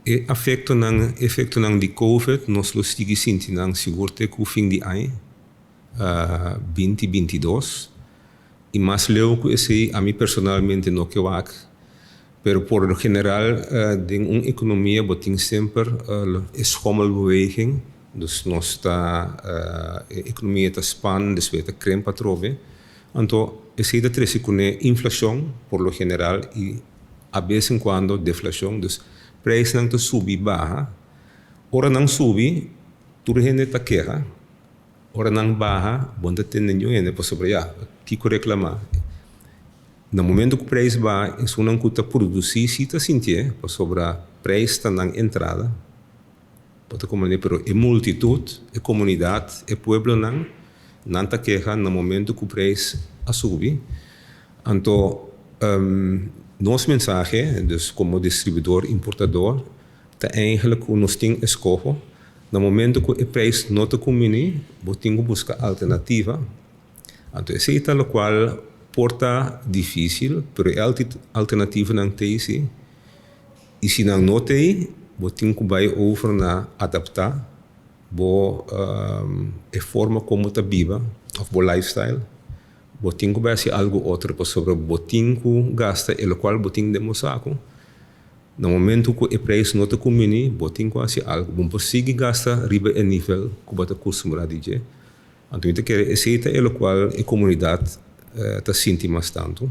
e efeito nang di COVID, nós lo stigi sinti nang sigurte ku fim de ano, 2022. E mais leu que esse, a mim personalmente não que eu acho, pero por lo general, de uma economia, botin sempre schommelbeweging. Dus nossa economia está span, dus we creme patrove. Então, esse da trece com inflação, por lo general, e a vez em quando deflação. Dus preço não está subi barra. Ora não subi, tudo gente está queja. Ora não barra, bom tá tendo nenhum para sobre já. Tico reclamar. No momento que o preço vai, isso não custa produzir, se está sentir, para sobre o preço está na entrada. Pode como pero é multitud, é comunidade, é pueblo não está queja no momento que o preço a subir. Então, nosso mensagem, dus como distribuidor, importador, está eigenlijk nós temos escolha. No momento que o preço não está combinando, nós temos que buscar alternativa. Então, esse é o qual porta difícil, pero é alternativa não tem esse. E se não tem, nós temos que vai over na adaptar, a forma como está viva, ou lifestyle. Nós temos que fazer algo outro, sobre nós temos que gastar, o qual nós temos que demonstrar. No momento que o preço não está combinando, nós temos que fazer algo. Nós conseguimos gastar riba o nível que nós costumamos dizer. Então, esse é o qual a comunidade está sentindo bastante.